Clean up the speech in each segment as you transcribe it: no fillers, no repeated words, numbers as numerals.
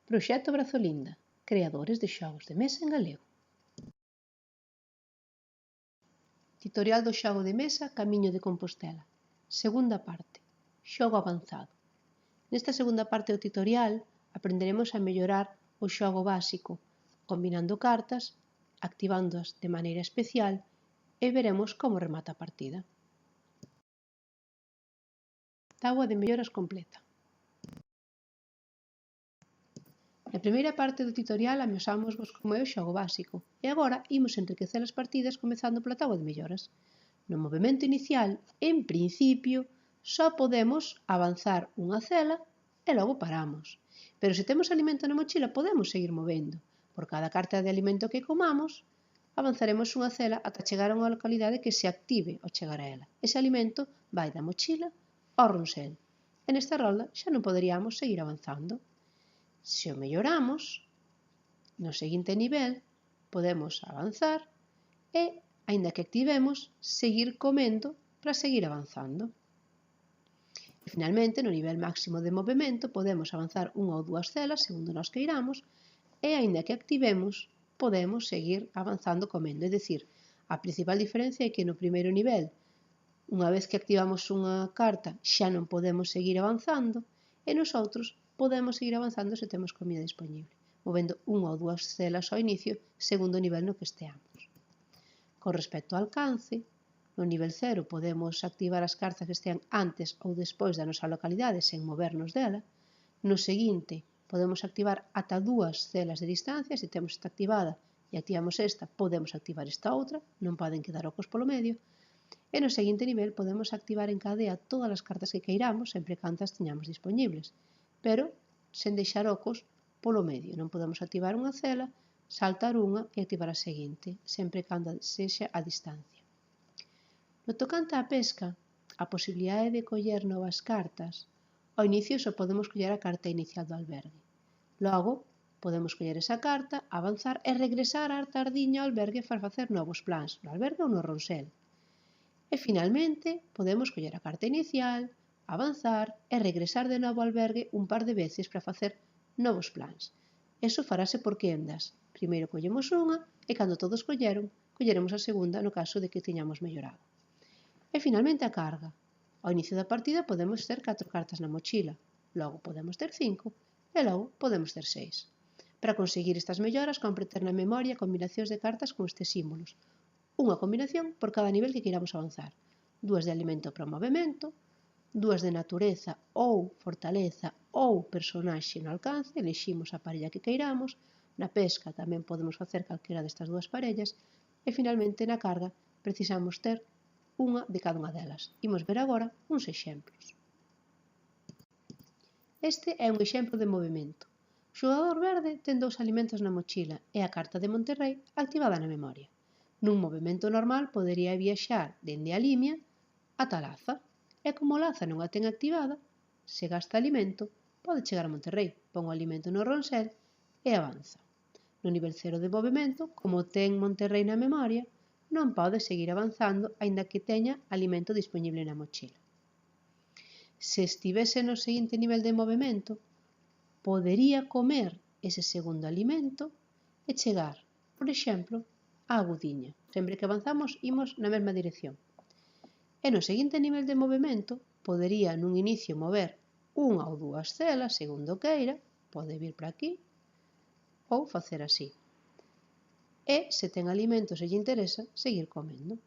Proxecto Brazolinda, creadores de xogos de mesa en galego. Tutorial do xogo de mesa Camiño de Compostela. Segunda parte, xogo avanzado. Nesta segunda parte do tutorial aprenderemos a mellorar o xogo básico, combinando cartas, activándoas de maneira especial e veremos como remata a partida. Táboa de melloras completa. Na primeira parte do tutorial amosámosvos como é o xogo básico e agora imos enriquecer as partidas comezando pola táboa de melloras. No movimento inicial, en principio, só podemos avanzar unha cela e logo paramos. Pero se temos alimento na mochila podemos seguir movendo. Por cada carta de alimento que comamos, avanzaremos unha cela ata chegar a unha localidade que se active ao chegar a ela. Ese alimento vai da mochila ao ronsel. E nesta rolda xa non poderíamos seguir avanzando. Se o melloramos, no seguinte nivel podemos avanzar e, aínda que activemos, seguir comendo para seguir avanzando. E, finalmente, no nivel máximo de movimento podemos avanzar unha ou dúas celas, segundo nós queiramos, e, aínda que activemos, podemos seguir avanzando comendo. É dicir, a principal diferencia é que no primeiro nivel, unha vez que activamos unha carta, xa non podemos seguir avanzando, e nos outros podemos seguir avanzando se temos comida disponible, movendo unha ou dúas celas ao inicio, segundo o nivel no que esteamos. Con respecto ao alcance, no nivel 0 podemos activar as cartas que estean antes ou despois da nosa localidade sen movernos dela. No seguinte, podemos activar ata dúas celas de distancia. Se temos esta activada e activamos esta, podemos activar esta outra, non poden quedar ocos polo medio. E no seguinte nivel podemos activar en cadea todas as cartas que queiramos, sempre cantas teñamos disponibles, pero sen deixar ocos polo medio. Non podemos activar unha cela, saltar unha e activar a seguinte, sempre cando sexa a distancia. No tocante á pesca, a posibilidade de coller novas cartas, ao inicio só podemos coller a carta inicial do albergue. Logo, podemos coller esa carta, avanzar e regresar á tardiña ao albergue para facer novos plans, no albergue ou no ronsel. E, finalmente, podemos coller a carta inicial, avanzar e regresar de novo ao albergue un par de veces para facer novos plans. Eso farase por quendas. Primeiro collemos unha e, cando todos colleron, colleremos a segunda no caso de que teñamos mellorado. E, finalmente, a carga. Ao inicio da partida podemos ter 4 cartas na mochila, logo podemos ter 5 e logo podemos ter 6. Para conseguir estas melloras, compre ter na memoria combinacións de cartas con estes símbolos. Unha combinación por cada nivel que queiramos avanzar. 2 de alimento para o movimento, 2 de natureza ou fortaleza ou personaxe no alcance, eleximos a parella que queiramos. Na pesca tamén podemos facer calquera destas dúas parellas. E, finalmente, na carga precisamos ter unha de cada unha delas. Imos ver agora uns exemplos. Este é un exemplo de movimento. O xogador verde ten 2 alimentos na mochila e a carta de Monterrey activada na memoria. Nun movimento normal podería viaxar dende a Limia ata Laza, e como Laza non a ten activada, se gasta alimento, pode chegar a Monterrey, pon o alimento no ronsel e avanza. No nivel 0 de movimento, como ten Monterrey na memoria, non pode seguir avanzando aínda que teña alimento disponible na mochila. Se estivese no seguinte nivel de movimento, podería comer ese segundo alimento e chegar, por exemplo, a Agudiña. Sempre que avanzamos, imos na mesma dirección. E no seguinte nivel de movimento, podería nun inicio mover unha ou dúas celas, segundo queira, pode vir para aquí ou facer así. E, se ten alimento se lle interesa, seguir comendo.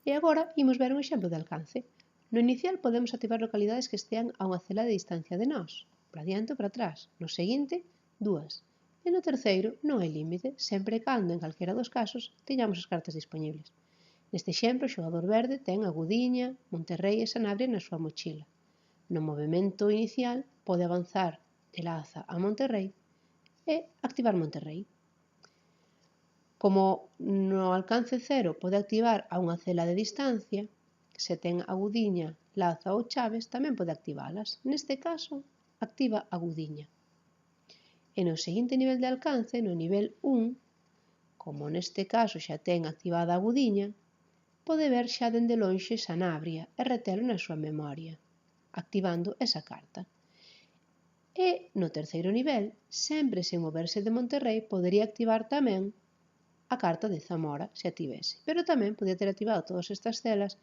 E agora imos ver un exemplo de alcance. No inicial podemos activar localidades que estean a unha cela de distancia de nós, para diante ou para atrás. No seguinte, 2. E no terceiro non hai límite, sempre e cando, en calquera dos casos, teñamos as cartas disponibles. Neste exemplo, o xogador verde ten Agudiña, Monterrey e Sanabria na súa mochila. No movimento inicial pode avanzar de Laza a Monterrey e activar Monterrey. Como no alcance 0 pode activar a unha cela de distancia, se ten Agudiña, Laza ou Chaves, tamén pode activalas. Neste caso, activa Agudiña. E no seguinte nivel de alcance, no nivel 1, como neste caso xa ten activada Agudiña, pode ver xa dende lonxe Sanabria e retelo na súa memoria, activando esa carta. E no terceiro nivel, sempre sen moverse de Monterrei, podería activar tamén a carta de Zamora, se a tivese. Pero tamén podía ter activado todas estas celas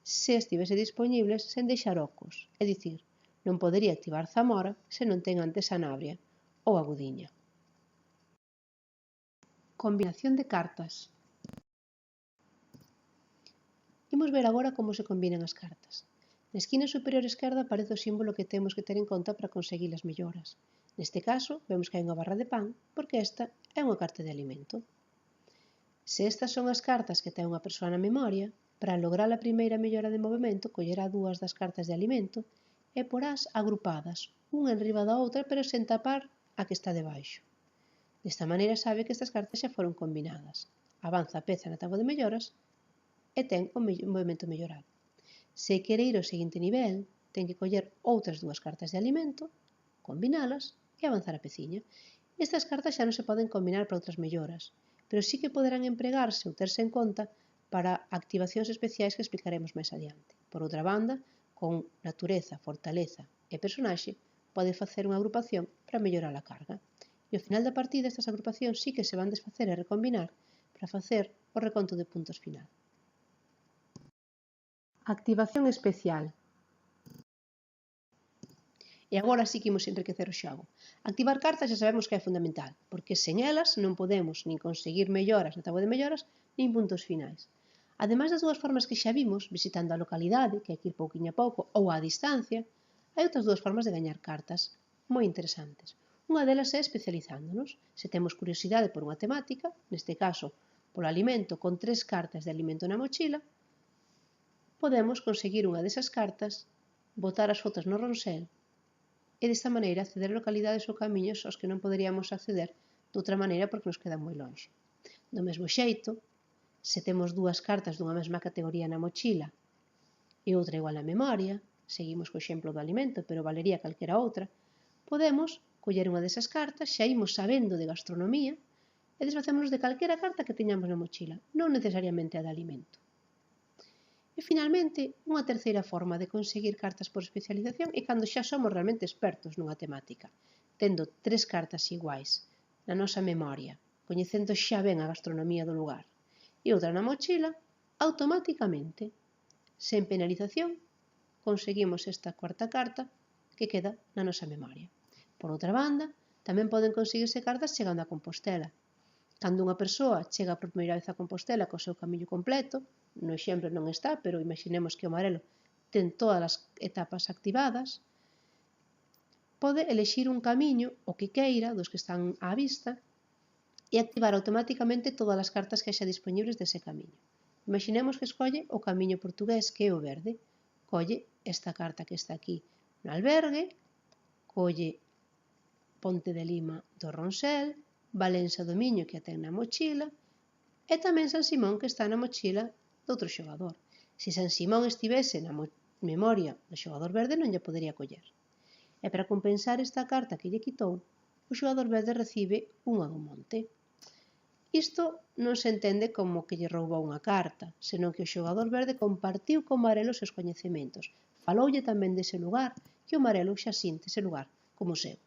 se estivese dispoñibles sen deixar ocos. É dicir, non podería activar Zamora se non ten antes Sanabria ou a Gudiña. Combinación de cartas. Imos ver agora como se combinan as cartas. Na esquina superior esquerda aparece o símbolo que temos que ter en conta para conseguir as melloras. Neste caso, vemos que hai unha barra de pan, porque esta é unha carta de alimento. Se estas son as cartas que ten unha persoa na memoria, para lograr a primeira mellora de movimento, collerá dúas das cartas de alimento e porás agrupadas, unha enriba da outra, pero sen tapar a que está debaixo. Desta maneira sabe que estas cartas xa foron combinadas. Avanza a peza na táboa de melloras e ten o movimento mellorado. Se quere ir ao seguinte nivel, ten que coller outras dúas cartas de alimento, combinalas e avanzar a peciña. Estas cartas xa non se poden combinar para outras melloras, pero sí que poderán empregarse ou terse en conta para activacións especiais que explicaremos máis adiante. Por outra banda, con natureza, fortaleza e personaxe, pode facer unha agrupación para mellorar a carga. E ao final da partida estas agrupacións sí que se van desfacer e recombinar para facer o reconto de puntos final. Activación especial. E agora sí que imos enriquecer o xogo. Activar cartas xa sabemos que é fundamental, porque sen elas non podemos nin conseguir melloras na táboa de melloras, nin puntos finais. Ademais das dúas formas que xa vimos, visitando a localidade, que hai que ir pouquiño a pouco, ou á distancia, hai outras dúas formas de gañar cartas moi interesantes. Unha delas é especializándonos. Se temos curiosidade por unha temática, neste caso, polo alimento, con 3 cartas de alimento na mochila, podemos conseguir unha desas cartas, botar as fotos no ronsel e desta maneira acceder a localidades ou camiños aos que non poderíamos acceder de outra maneira porque nos quedan moi longe. Do mesmo xeito, se temos dúas cartas dunha mesma categoría na mochila e outra igual na memoria, seguimos co exemplo do alimento, pero valería calquera outra, podemos coller unha desas cartas, xa imos sabendo de gastronomía, e desfacémonos de calquera carta que teñamos na mochila, non necesariamente a de alimento. E, finalmente, unha terceira forma de conseguir cartas por especialización é cando xa somos realmente expertos nunha temática, tendo 3 cartas iguais na nosa memoria, coñecendo xa ben a gastronomía do lugar, e outra na mochila, automáticamente, sen penalización, conseguimos esta cuarta carta que queda na nosa memoria. Por outra banda, tamén poden conseguirse cartas chegando a Compostela. Cando unha persoa chega por primeira vez a Compostela co seu camiño completo, no exemplo non está, pero imaginemos que o amarelo ten todas as etapas activadas, pode elexir un camiño, o que queira, dos que están á vista, e activar automáticamente todas as cartas que xa disponibles dese camiño. Imaginemos que escolle o camiño portugués, que é o verde. Colle esta carta que está aquí no albergue, colle Ponte de Lima do Ronsel, Valença do Miño, que a ten na mochila, e tamén San Simón, que está na mochila do outro xogador. Se San Simón estivese na memoria do xogador verde, non lle podería coller. E para compensar esta carta que lle quitou, o xogador verde recibe unha do monte. Isto non se entende como que lle roubou unha carta, senón que o xogador verde compartiu co amarelo os seus coñecementos, faloulle tamén dese lugar, que o amarelo xa sinte ese lugar como seu.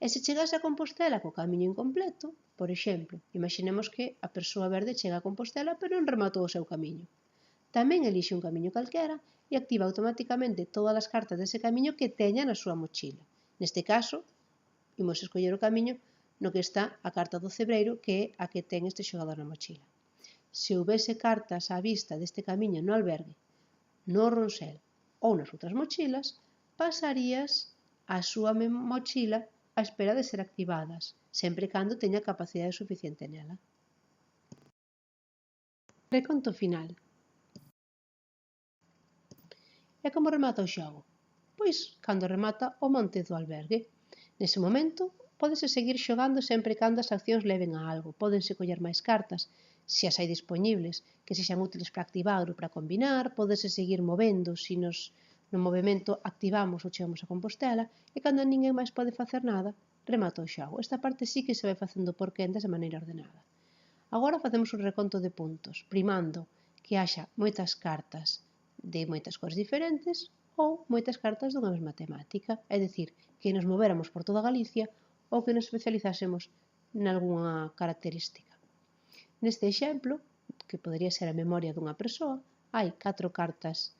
E se chegase a Compostela co camiño incompleto, por exemplo, imaginemos que a persoa verde chega a Compostela pero non rematou o seu camiño. Tamén elixe un camiño calquera e activa automáticamente todas as cartas dese camiño que teña na súa mochila. Neste caso, imos escoller o camiño no que está a carta do cebreiro, que é a que ten este xogador na mochila. Se houbese cartas á vista deste camiño no albergue, no ronsel ou nas outras mochilas, pasarías a súa mochila á espera de ser activadas, sempre e cando teña capacidade suficiente nela. Reconto final. E como remata o xogo? Pois, cando remata o monte do albergue. Nese momento, pódese seguir xogando sempre e cando as accións leven a algo. Pódense coller máis cartas, se as hai dispoñibles, que sexan útiles para activar ou para combinar, pódese seguir movendo, se no movimento activamos ou chegamos a Compostela, e cando ninguén máis pode facer nada, remata o xogo. Esta parte sí que se vai facendo por quendas de maneira ordenada. Agora facemos un reconto de puntos, primando que haxa moitas cartas de moitas cores diferentes ou moitas cartas dunha mesma temática, é dicir, que nos movéramos por toda Galicia ou que nos especializásemos nalgunha característica. Neste exemplo, que podería ser a memoria dunha persoa, hai 4 cartas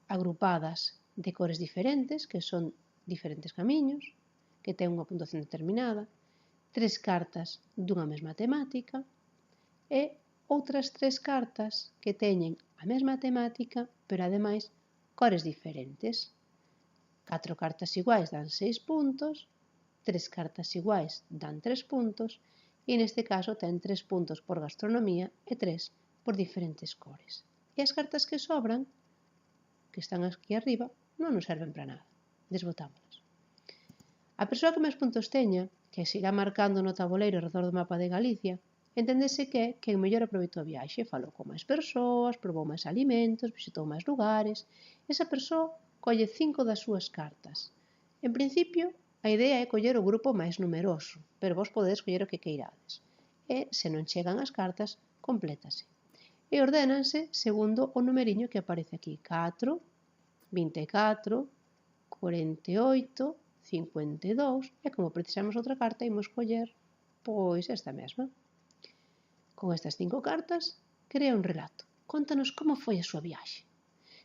agrupadas de cores diferentes, que son diferentes camiños, que ten unha puntuación determinada, 3 cartas dunha mesma temática e outras 3 cartas que teñen a mesma temática, pero ademais cores diferentes. 4 cartas iguais dan 6 puntos, 3 cartas iguais dan 3 puntos e neste caso ten 3 puntos por gastronomía e 3 por diferentes cores. E as cartas que sobran, que están aquí arriba, non nos serven para nada. Desbotámolas. A persoa que máis puntos teña, que se irá marcando no tabuleiro ao redor do mapa de Galicia, enténdese que é quen mellor aproveitou a viaxe, falou con máis persoas, probou máis alimentos, visitou máis lugares. Esa persoa colle 5 das súas cartas. En principio, a idea é coller o grupo máis numeroso, pero vos podedes coller o que queirades. E, se non chegan as cartas, complétase. E ordénanse segundo o numeriño que aparece aquí. 4, 24, 48, 52, e como precisamos outra carta, imos coller, pois, esta mesma. Con estas 5 cartas, crea un relato. Contanos como foi a súa viaxe.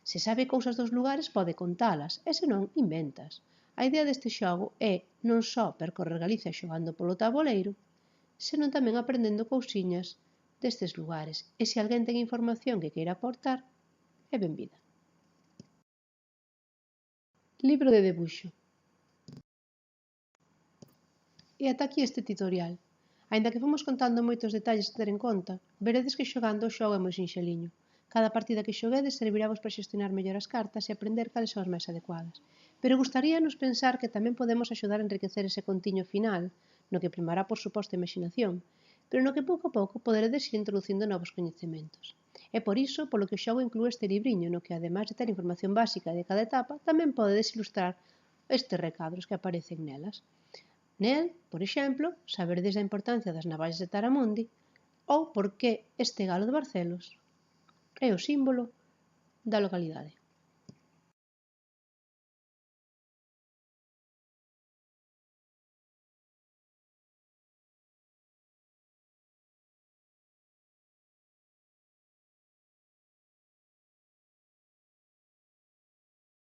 Se sabe cousas dos lugares, pode contalas, e se non, inventas. A idea deste xogo é non só percorrer Galicia xogando polo tabuleiro, senón tamén aprendendo cousiñas destes lugares. E se alguén ten información que queira aportar, é benvida. Libro de debuxo. E ata aquí este tutorial. Aínda que fomos contando moitos detalles a ter en conta, veredes que xogando o xogo é moi sinxeliño. Cada partida que xoguedes serviravos para xestionar mellor as cartas e aprender cales son as máis adecuadas. Pero gustaríanos pensar que tamén podemos axudar a enriquecer ese contiño final, no que primará por suposto a imaxinación, pero no que pouco a pouco poderedes ir introducindo novos coñecementos. É por iso polo que o xogo inclúe este libriño no que, ademais de ter información básica de cada etapa, tamén podedes ilustrar estes recadros que aparecen nelas. Nel, por exemplo, saberdes a importancia das navallas de Taramundi ou por que este galo de Barcelos é o símbolo da localidade.